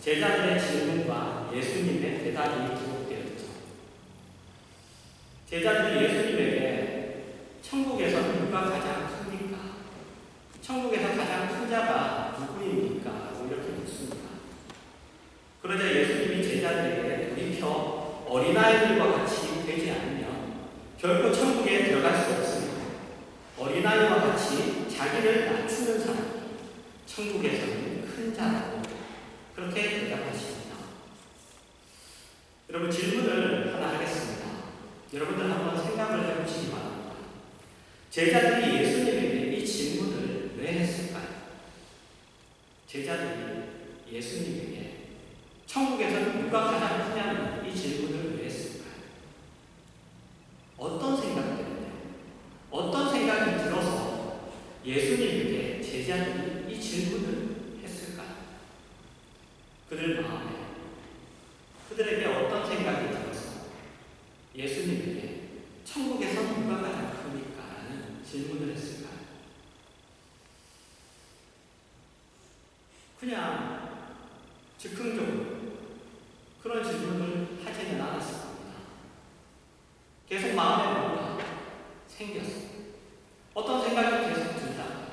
제자들의 질문과 예수님의 대답이 기록되었죠. 제자들이 예수님에게 천국에서 누가 가장 큽니까? 천국에서 가장 큰 자가 누구입니까? 라고 이렇게 묻습니다. 그러자 예수님이 제자들에게 돌이켜 어린아이들과 같이 되지 않으면 결코 천국에 들어갈 수 없으며 어린아이와 같이 자기를 낮추는 사람이 천국에서는 큰 자라고 그렇게 대답하십니다. 여러분, 질문을 하나 하겠습니다. 여러분들 한번 생각을 해보시기 바랍니다. 제자들이 예수님에게 이 질문을 왜 했을까요? 제자들이 예수님에게 천국에서는 누가 가장 크냐는 이 질문을 왜 했을까요? 어떤 생각 때문에, 어떤 생각이 들어서 예수님에게 제자들이 이 질문을 했을까요? 그들 마음에, 그들에게 어떤 생각이 들어서 예수님에게 천국에서 누가 가장 큽니까? 라는 질문을 했을까요? 그냥 즉흥적으로 그런 질문을 하지는 않았을 겁니다. 계속 마음에 뭔가 생겼어요. 어떤 생각이 계속 들다가,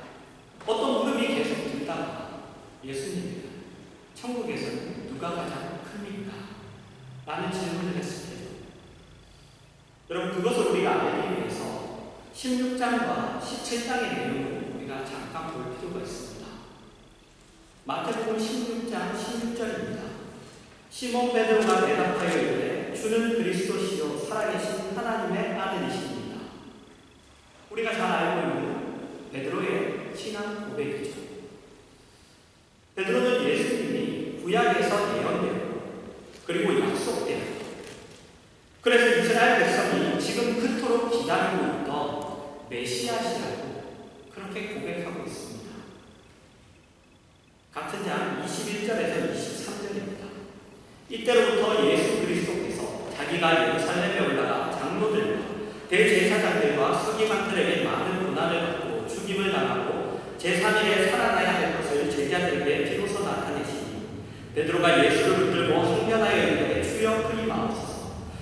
어떤 물음이 계속 들다가 예수님이 천국에서는 누가 가장 큽니까? 라는 질문을 했을 때죠. 여러분, 그것을 우리가 알기 위해서 16장과 17장의 내용을 우리가 잠깐 볼 필요가 있습니다. 마태복음 16장 16절입니다. 시몬 베드로가 대답하여 이르되 주는 그리스도시요 살아계신 하나님의 아들이십니다. 우리가 잘 알고 있는 베드로의 신앙 고백이죠. 베드로는 예수님이 구약에서 예언되고 그리고 약속되고 그래서 이스라엘 백성이 지금 그토록 기다리고 있던 메시아시라고 그렇게 고백하고 있습니다. 같은 장 21절에서 23절입니다. 이때로부터 예수 그리스도께서 자기가 예루살렘에 올라가 장로들과 대제사장들과 서기관들에게 많은 고난을 받고 죽임을 당하고 제3일에 살아나야 할 것을 제자들에게 비로소 나타내시니 베드로가 예수를 붙들고 항변하여 이르되 주여 그리마옵소서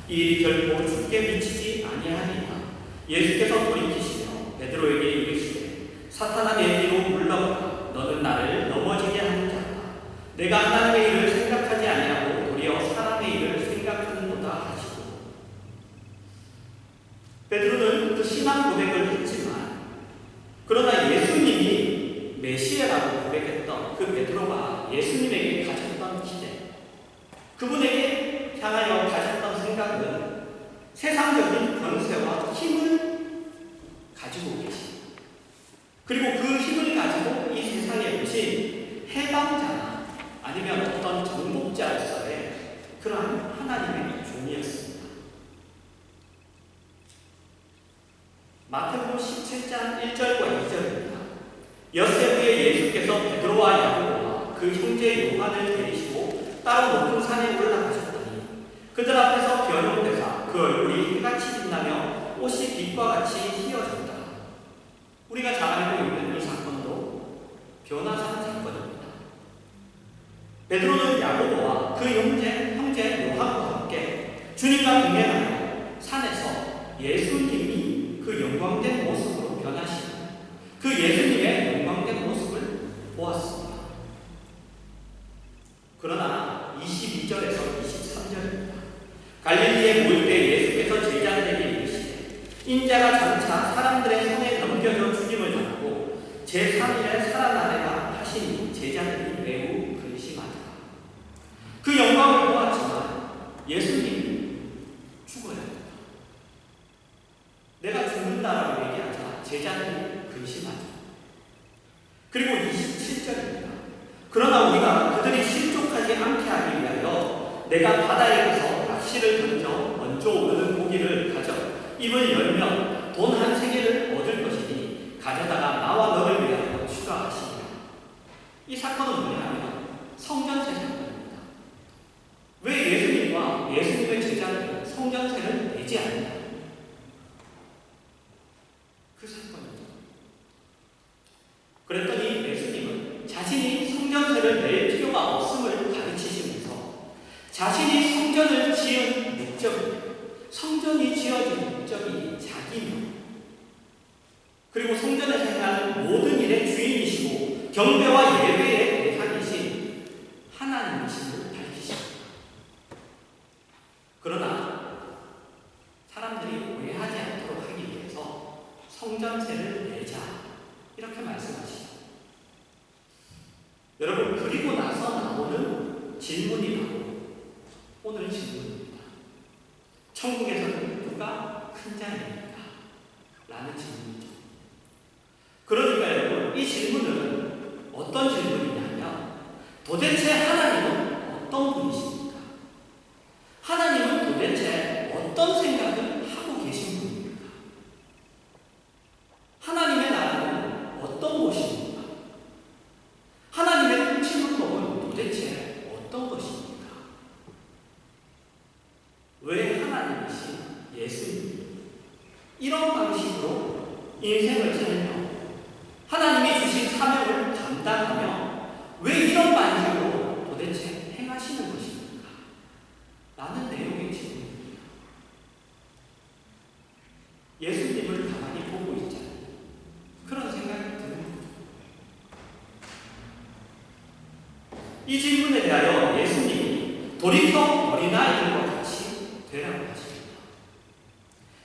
이 일이 결코 죽게 미치지 아니하리이다. 예수께서 돌이키시며 베드로에게 이르시되 사탄아 내 뒤로 물러가라. 너는 나를 넘어지게 하는 자다. 내가 하나님의 일을 생각하지 아니하고 도리어 사람의 일을 생각하는도다 하시고. 베드로는 그 신앙 고백을 했지만 그러나 예수님이 메시아라고 고백했던 그 베드로가 예수님에게 가졌던 기대, 그분에게 향하여 가졌던 생각은 세상적인 권세와 힘을 가지고 계신, 그리고 그 힘을 가지고 이 세상에 오신 해방자나 아니면 어떤 정복자로서의 그러한 하나님의 종이었습니다. 마태복음 17장 1절과 2절입니다. 엿새 후에 예수께서 베드로와 야고보와 그 형제 요한을 데리시고 따로 높은 산에 올라가셨더니 그들 앞에서 변호되사 그 얼굴이 해같이 빛나며 옷이 빛과 같이 희어졌다. 우리가 잘 알고 있는 이 사건도 변화산 사건입니다. 베드로는 야고보와 그 형제 요한과 함께 주님과 동행하여 산에서 예수님이 그 영광된 모습으로 변하시는 그 예수님의 영광된 모습을 보았습니다. 그러나 22절에서 23절입니다. 갈릴리에 모일 때 예수께서 제자들에게 이르시되 인자가 장차 사람들의 손에 넘겨져 죽임을 당하고 제3일에 살아나리라 하시니 제자들이 매우 근심하더라. 그 영광을 보았지만 예수님이 죽어야 된다. 내가 죽는다라고 얘기하자 제자들이 근심하죠. 그리고 27절입니다. 그러나 우리가 그들이 실족하지 않게 하기 위하여 내가 바다에 가서 낚시를 던져 먼저 오르는 고기를 가져 입을 열면 돈 한 세개를 얻을 것이니 가져다가 나와 너를 위하여 추가하시니라. 이 사건은 뭐냐면 성전세 사건입니다. 왜 예수님과 예수님의 제자들은 성전세를 내지 않느냐? 그 사건이죠. 그랬더니 예수님은 자신이 성전세를 낼 필요가 없음을 가르치시면서 자신이 성전을 지은 목적이, 성전이 지어진 목적이 자기며, 그리고 성전에서 행하는 모든 일의 주인이시고 경배와 예배의 대상이신 하나님이심을 밝히십니다. 그러나 사람들이 오해하지 않도록 하기 위해서 성전세를 내자 이렇게 말씀하시죠. 여러분, 그리고 나서 나오는 질문이 바로 오늘 질문입니다. 천국에서는 누가 큰 자입니까? 라는 질문이죠. 그러니까 여러분, 이 질문은 어떤 질문이냐면 도대체 하나님은 어떤 분이십니까? 하나님은 도대체 어떤 생각을 하고 계신 분입니까? 하나님의 나라는 어떤 곳입니까? 하나님의 통치 방법은 도대체 어떤 것입니까? 왜 하나님이신 예수님이 이런 방식으로 인생을 살며 하나님이 주신 사명을 감당하며 왜 이런 방식으로 도대체 행하시는 것입니까? 라는 내용의 질문입니다. 예수님을 가만히 보고 있잖아요. 그런 생각이 드는 거죠. 이 질문에 대하여 예수님이 돌이켜 어린아이들과 같이 되라고 하십니다.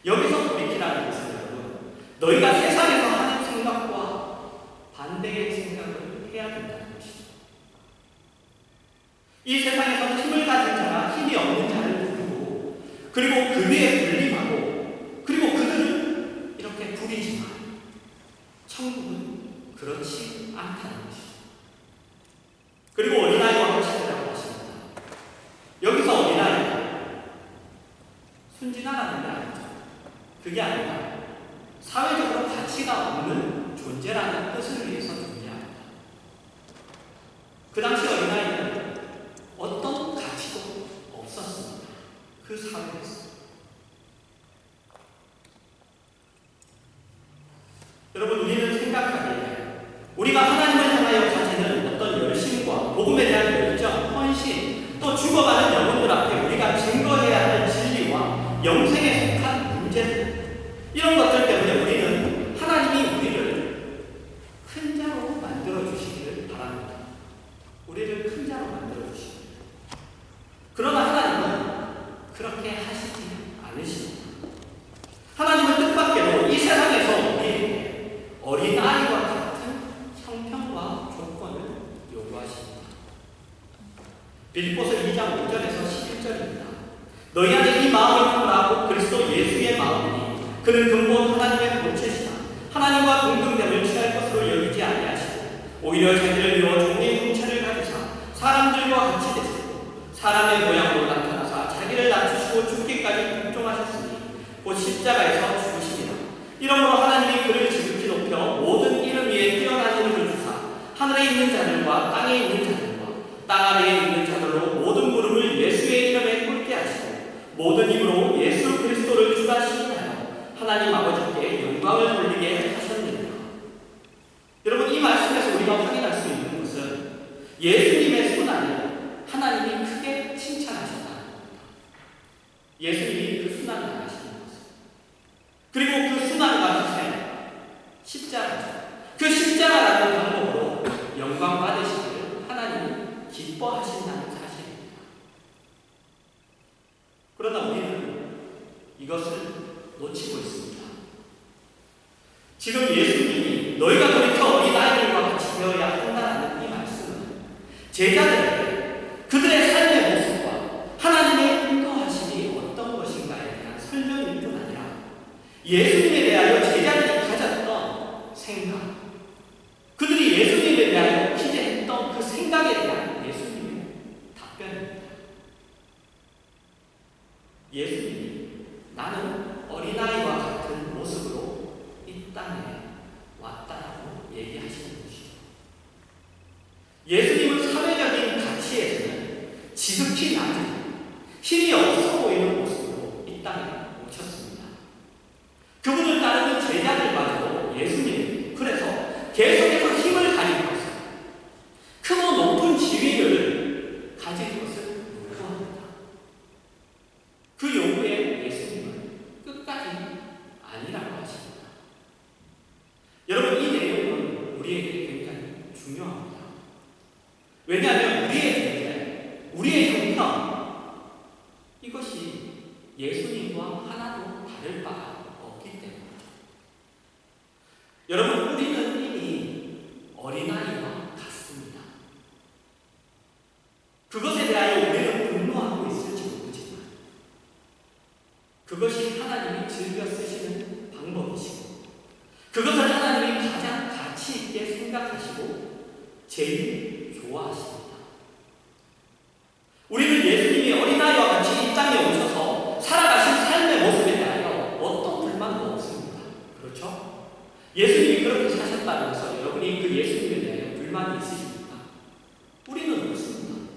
여기서 돌이키라는 것은 여러분, 너희가 세상에서 하는 생각과 반대의 생각을 해야 된다는 것이죠. 이 세상에서는 힘을 가진 자가 힘이 없는 자를 부르고, 그리고 그 위에 군림하고, 그리고 그들을 이렇게 부리지만 천국은 그렇지 않다는 것이죠. 그리고 어린아이와 같이 되라고 하십니다. 여기서 어린아이가 순진하라는 게 아니죠. 그게 아니라 사회적으로 가치가 없는 존재라는 뜻을 위해서 존재합니다. 그 당시 어린아이는 어떤 가치도 없었습니다. 그 사회에서. 여러분, 우리는 생각하기에 우리가 하나님을 향하여 가지는 어떤 열심과 복음에 대한 열정, 헌신, 또 죽어가는 영혼들 앞에 우리가 증거해야 할 진리와 영생에 속한 문제들, 이런 것들 때문에 우리는 하나님이 우리를 큰 자로 만들어주시기를 바랍니다. 우리를 큰 자로 만들어주십니다. 그러나 하나님은 그렇게 하시지 않으십니다. 하나님은 뜻밖에도 이 세상에서 우리에게 어린아이와 같은 형편과 조건을 요구하십니다. 빌립보서 2장 5절에서 11절입니다. 너희 안에 이 마음을 품으라고 그리스도 예수의 마음이니 그는 근본 하나님의 본체시나 하나님과 동등됨을 취할 것으로 여기지 아니하시고 오히려 자기를 비워 종의 형체를 가지사 사람들과 같이 되시고 사람의 모양으로 나타나사 자기를 낮추시고 죽기까지 복종하셨으니 곧 십자가에서 죽으시니라. 이러므로 하나님이 그를 지극히 높여 모든 이름 위에 뛰어난 이름을 주사 하늘에 있는 자들과 땅에 있는 자들과 땅 아래에 있는 자들로 모든 무릎을 예수의 이름에 꿇게 하시고 모든 입으로 예수 그리스도를 주라 시인하여 하나님 아버지께 영광을 돌리게 하셨느니라. 여러분, 이 말씀에서 우리가 확인할 수 있는 것은 예수님의 순환을 하나님이 크게 칭찬하셨다는 겁니다. 예수님이 그 순환을 하시는 것을, 그리고 그 순환과 희생, 십자가죠. 그 십자가라는 방법으로 영광 받으시기를 하나님이 기뻐하신다는 사실입니다. 그러나 우리는 이것을 놓치고 있습니다. 지금 예수님이 너희가 돌이켜 어린아이들과 같이 되어야 한다는 이 말씀은 제자들에게 그들의 삶의 모습과 하나님의 인도하심이 어떤 것인가에 대한 설명일 뿐 아니라 예수님에 대하여 제자들이 가졌던 생각, 그들이 예수님에 대하여 기대했던 그 생각에 대한 예수님의 답변입니다. 예수님이 나는 어린아이와 같은 모습으로 이 땅에 왔다라고 얘기하시는 것이죠. 예수님은 사회적인 가치에서는 지극히 낮은 힘이 없어 보이는 모습으로 이 땅에 오셨습니다. 그분을 따르는 제자들마저도 예수님은 그래서 계속해서 힘을 가진 것을, 크고 높은 지위를 가질 것을 요구합니다. 왜냐하면 우리의 존재, 우리의 형편, 이것이 예수님과 하나도 다를 바가 없기 때문이죠. 여러분, 우리는 이미 어린아이와 같습니다. 그것에 대하여 우리는 분노하고 있을지 모르지만 그것이 하나님이 즐겨 쓰시는 방법이시고 그것을 하나님이 가장 가치 있게 생각하시고 제일 좋아하십니다. 우리는 예수님이 어린아이와 같이 이 땅에 오셔서 살아가신 삶의 모습에 대하여 어떤 불만도 없습니다. 그렇죠? 예수님이 그렇게 사셨다면서 여러분이 그 예수님에 대하여 불만이 있으십니까? 우리는 없습니다.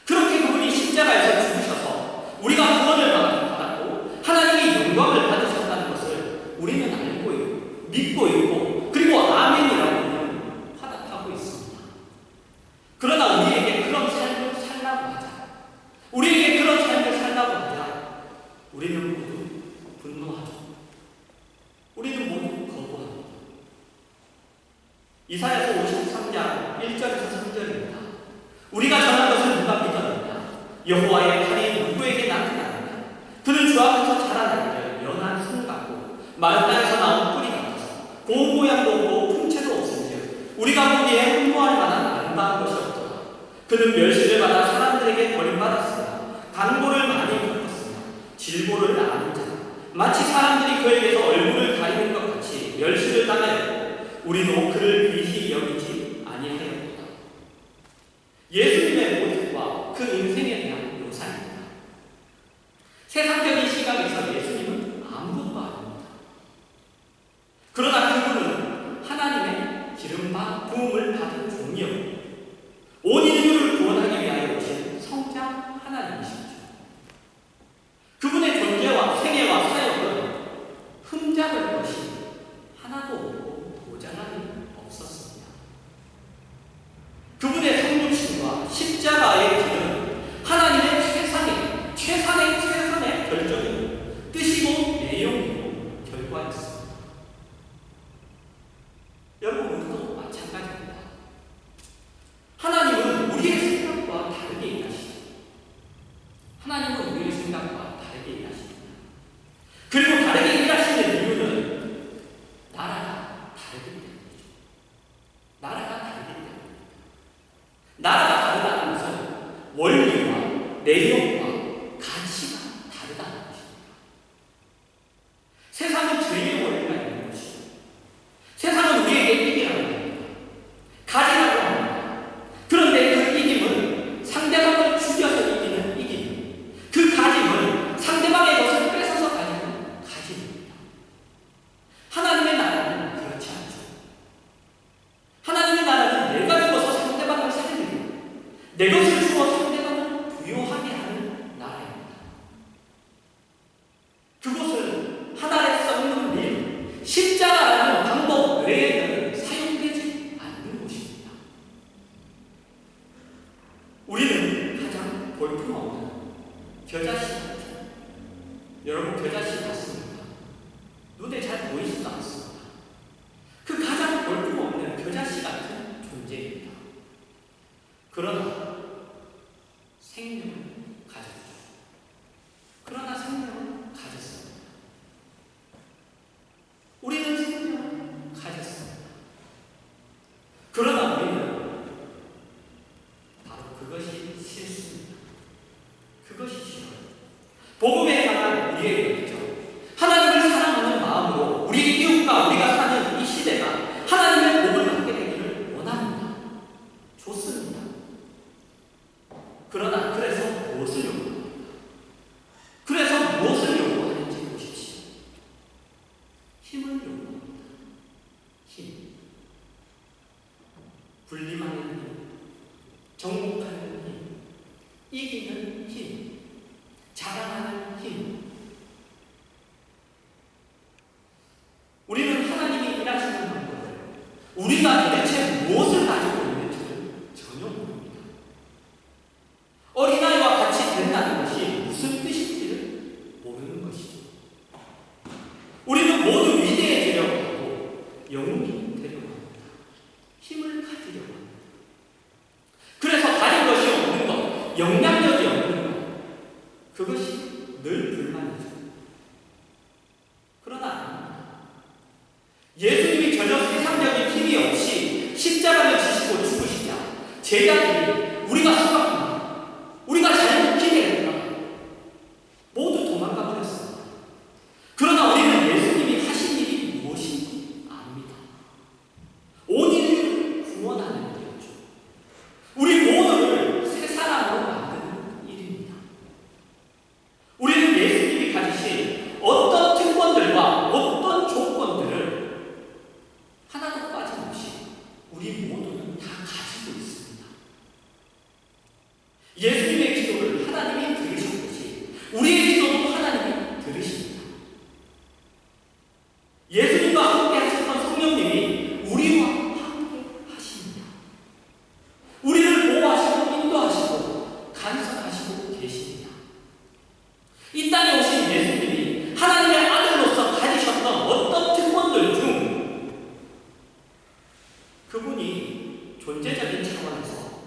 그렇게 그분이 십자가에서 죽으셔서 우리가 구원을 받았고 하나님이 영광을 받으셨다는 것을 우리는 알고 있고 믿고 있고 그리고 아멘이라고 화답하고 있습니다. 그러나 우리에게 그런 삶을 살라고 하자, 우리에게 그런 삶을 살라고 하자 우리는 모두 분노하죠. 우리는 모두 거부합니다. 이사야서 53장 1절에서 3절입니다. 우리가 전한 것을 누가 믿었느냐? 여호와의 칼이 누구에게 나타나느냐? 그는 주 앞에서 자라나기를 연한 순 같고 마른 땅에서 나온 뿌리 같아서 고운 모양도 없고 풍채도 없은즉 우리가 보기에 흠모할 만한 아름다운 것이 없더라. 그는 멸시를 받아 사람들에게 버림받았으나 강보를 많이 겪었으며 질보를 아는 자라. 마치 사람들이 그에게서 얼굴을 가리는 것 같이 멸시를 당하였고 우리도 그를 귀히 여기지 아니하였도다. 예수님의 모습과 그 인생에 대한 묘사입니다. 세상적인 시각에서 예수님은 아무것도 아닙니다. 그러나 그분은 하나님의 기름과 부음을 받은 종이었고 온 인류를 구원하기 위하여 오신 성자 하나님이시죠. 그분의 존재와 생애와 사역은 흠잡을 것이 하나도 없고 모자람이 없었습니다. 그분의 성육신과 십자가의 길은 하나님의 최선의 결정이고 뜻이고 내용이고 결과였습니다. 여러분, 우리도 마찬가지입니다. 하나님은 우리의 생각과 다르게 일하시죠. 하나님은 우리의 생각과 다르게 일하십니다. 그리고 다르게 일하시는 이유는 나라가 다르기 때문이죠. 나라가 다르기 때문입니다. 나라가 다르다는 것은 원리와 내용과 가치가 다르다는 것입니다. 세상은 죄의 원리가 있는 것이죠. 세상은 우리에게 이기라고 합니다. 가지라고 합니다. 그런데 그 이김은 상대방을 죽여서 이기는 이김, 그 가짐은 상대방의 것을 뺏어서 가지는 가짐입니다. 하나님의 나라는 그렇지 않죠. 하나님의 나라는 내가 죽어서 상대방을 살리고 내 것을 주어 상대방을 부요하게 하는 나라입니다. 그것은 하나의 썩는 일, 십자가라는 방법 외에는 사용되지 않는 곳입니다. 우리는 가장 볼품없는 겨자씨 같은, 여러분 겨자씨 같습니다. 눈에 잘 보이지도 않습니다. 그 가장 볼품없는 겨자씨 같은 존재입니다. 그러나 생명을 가졌죠. 그러나 생명을 가졌습니다. 우리는 생명을 가졌습니다. 그러나 우리는 바로 그것이 싫습니다. 그것이 싫어요. 복음에 향한 우리의 얘기죠. 하나님을 사랑하는 마음으로 우리 이웃과 우리가 사는 이 시대가 하나님의 복을 받게 되기를 원합니다. 좋습니다. 그러나 그래서 무엇을 요구합니까? 그래서 무엇을 요구하는지 보십시오. 힘을 요구합니다. 힘. 분림하는 힘, 정복하는 힘, 이기는 힘, 자랑하는 힘. 우리는 하나님이 일하시는 방법을 우리가 도대체 무엇을 가지고 있는지를 전혀 모릅니다. 어린아이와 같이 된다는 것이 무슨 뜻인지를 모르는 것이죠. 우리는 모두 위대해지려고 하고 영웅이 되려고 합니다. 힘을 가지려고 합니다. 그래서 영향력이 없는 것, 그것이 늘 불만이죠. 그러나 아닙니다. 예수님이 전혀 세상적인 힘이 없이 십자가를 지시고 죽으시자 제자들이 우리가 속았구나, 우리가 잘못 기대했구나, 모두 도망가 버렸습니다. 그러나 우리는 예수님이 하신 일이 무엇인지 압니다. 온 인류를 구원하는 일이었죠. 우리 모두를 새 사람으로 만드는 일입니다. 우리는 예수님이 가지신 어떤 특권들과 어떤 조건들을 하나도 빠짐없이 우리 모두는 다 가지고 있습니다. 예수님의 기도를 하나님이 들으셨듯이 우리의 기도도 하나님이 들으십니다. 예수님과 함께 하셨던 성령님이 우리와 함께 하십니다. 우리를 보호하시고 인도하시고 간섭하시고 계십니다. 이 땅에 오신 예수님이 하나님의 아들로서 가지셨던 어떤 특권들 중 그분이 존재적인 차원에서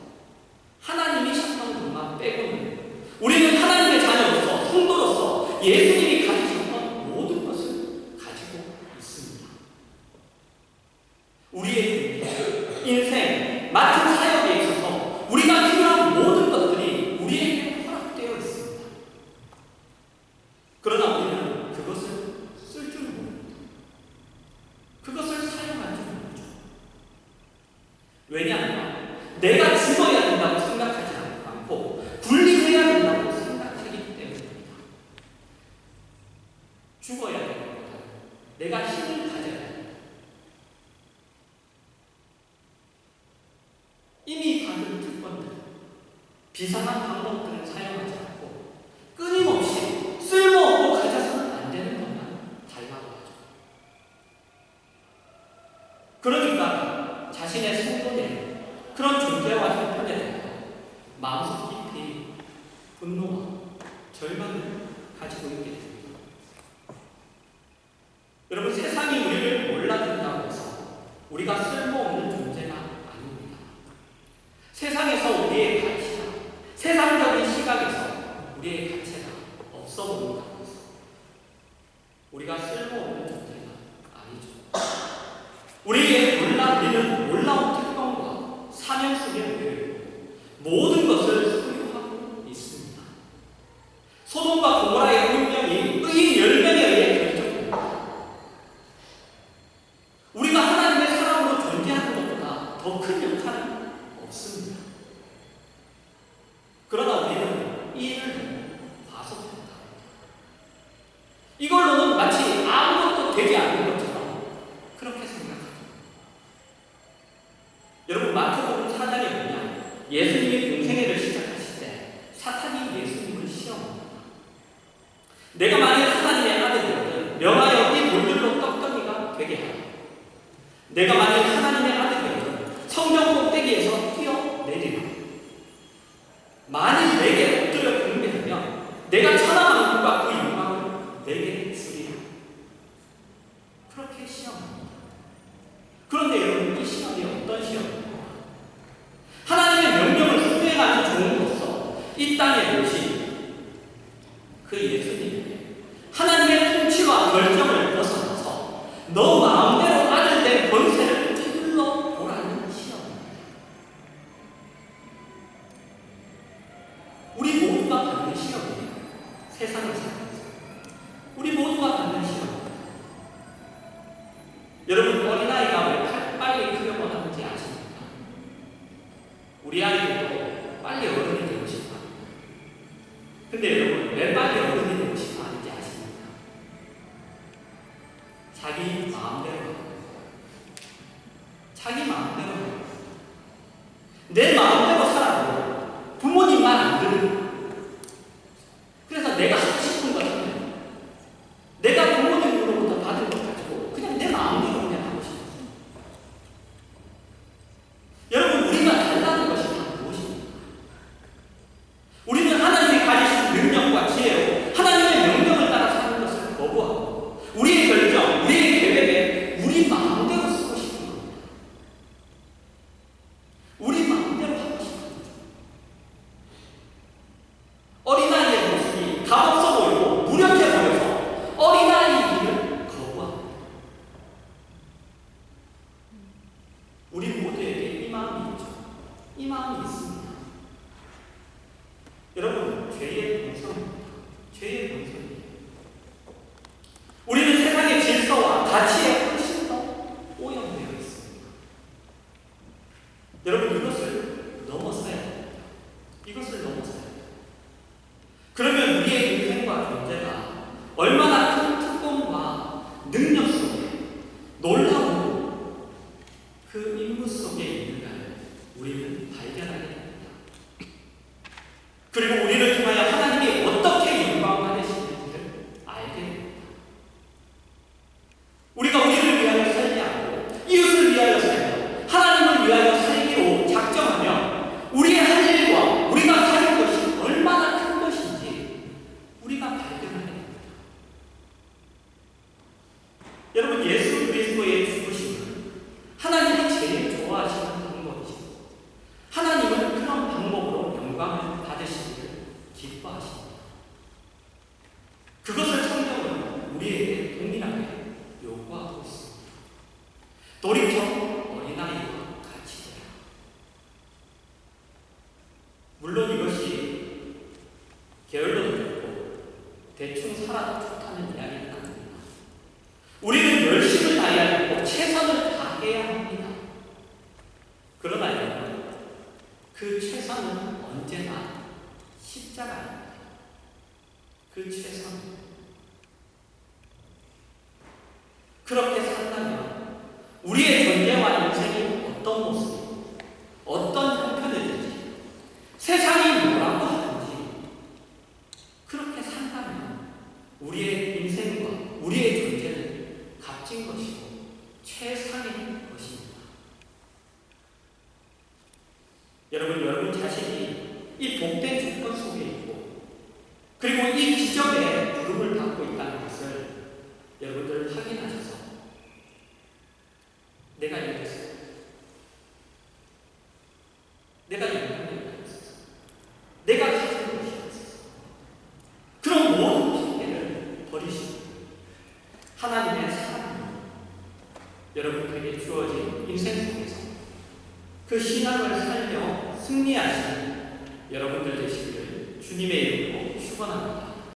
하나님이셨던 것만 빼고는 우리는 하나님의 자녀로서 성도로서 예수님이 가지셨던 모든 것을 가지고 있습니다. 우리의 존재, 인생, 맡은 사역에 있어서 우리가 필요한 모든 것들이 우리에게 허락되어 있습니다. 그러나 우리는 그것을 쓸 줄 모릅니다. 그것을 사용할 줄 모르죠. 왜냐하면 내가 죽어야 된다고 생각하지 않고 분리해야 된다고 생각하기 때문입니다. 죽어야 되는 내가 힘을 가져야 됩니다. 이미 받은 특권들, 비상한 방법들을 사용하지 않고 끊임없이 쓸모없고 가져서는 안 되는 것만 달라고 하죠. 그러니까 자신의 성도의 그런 존재와 형편에 대해 마음속 깊이 분노와 절망을 가지고 있게 됩니다. 여러분, 세상이 우리를 몰라준다고 해서 우리가 쓸모없는 존재가 아닙니다. 세상에서 우리의 가치가, 세상적인 시각에서 우리의 가치가 없어 보인다고 해서 우리가 쓸모없는 존재가 아니죠. 우리는 놀라운 특권과 사명 속에 우리를 모든 것을 소유하고 있습니다. 소돔과 고모라의 운명이 의인 10명에 의해 결정됩니다. 우리가 하나님의 사람으로 존재하는 것보다 더 큰 역할은 없습니다. 그러나 우리는 이 일을 과소평가합니다. 이걸로는 마치 아무것도 되지 않는 것처럼 그렇게 생각합니다. 여러분, 마태복음 4장에 보면 예수님이 공생애를 시작하실 때 사탄이 예수님을 시험합니다. 내가 만약 하나님의 아들이거든 명하여 이 돌들로 떡덩이가 되게 하라. 내가 만약 하나님의 아들이거든 성전 꼭대기에서 뛰어내리라. 만일 내게 엎드려 경배하면 내가 천하만국과 그 영광을 내게 주리라. 그렇게 시험합니다. 그런데 여러분, 이 시험이 어떤 시험입니까? 하나님의 명령을 수행하는 종으로서 이 땅에 오신 그 예수님에게 하나님의 통치와 결정을 벗어나서 너 마음대로 아들 된 권세를 휘둘러 보라는 시험입니다. 우리 모두가 받는 시험이에요. 세상을 살면서 우리 모두가 받는 시험입니다. 여러분, 어린아이가 왜 빨리 크려고 하는지 아십니까? 우리 아이들도 빨리 어른이 되고 싶어 합니다. 근데 여러분, 왜 빨리 어른이 되고 싶어 하는지 아십니까? 자기 마음대로, 자기 마음대로, 내 마음대로 살아도 부모님 말 안 들으니까. 그래서 내가 하고 싶은 것 하면 내가 부모님으로부터 받은 것 가지고 그냥 내 마음대로 그냥 하고 싶어요. 여러분, 우리가 달라는 것이 다 무엇입니까? 우리는 하나님이 가지신 능력과 지혜로 여러분, 죄의 본성입니다. 죄의 본성이에요. 우리는 세상의 질서와 가치에 훨씬 더 오염되어 있습니다. 여러분, 이것을 넘어서야 됩니다. 이것을 넘어서야 됩니다. 그러면 우리의 인생과 존재가 얼마나 큰 특권과 능력 속에 놀라운 그 인물 속에 있는가를 우리는 발견하게 됩니다. 그리고 우리를 통하여 하나님이 어떻게 영광 받으시는지를 알게 됩니다. 우리가 우리를 위하여 살지 않고 이웃을 위하여 살고 하나님을 위하여 살기로 작정하면 우리의 할 일과 우리가 가진 것이 얼마나 큰 것인지 우리가 발견하게 됩니다. 여러분, 예수 그리스도의 죽으심은 하나님이 제일 좋아하시는 방법이시고 하나님은 그런 방법으로 영광을 받으시기를 기뻐하십니다. 그것을 성경은 우리에게 동일하게 요구하고 있습니다. 돌이켜 어린아이와 같이 되라. 물론 이것이 게을러도 좋고 대충 살아도 좋다는 이야기는 아닙니다. 우리는 열심을 다해야 하고 최선을 다해야 합니다. 그러나 여러분, 그 최선은 언제나 십자가입니다. 그 최선. 그렇게 산다면 우리의 존재와 인생이 어떤 모습이고 어떤 형편이든지 세상이 뭐라고 하든지 그렇게 산다면 우리의 인생과 우리의 존재는 값진 것이고 최상의 것입니다. 여러분 자신이 이 복된 조건 속에 있고 그리고 이 기적에 부름을 받고 있다는 것을 여러분들 확인하셔서 내가 이겼어. 내가 영향력이 없어서. 내가 가진 것이 없어서. 그런 모든 핑계를 버리시고 하나님의 사랑으로 여러분에게 주어진 인생 속에서 그 신앙을 살며 승리하시는 여러분들 되시기를 주님의 이름으로 축원합니다.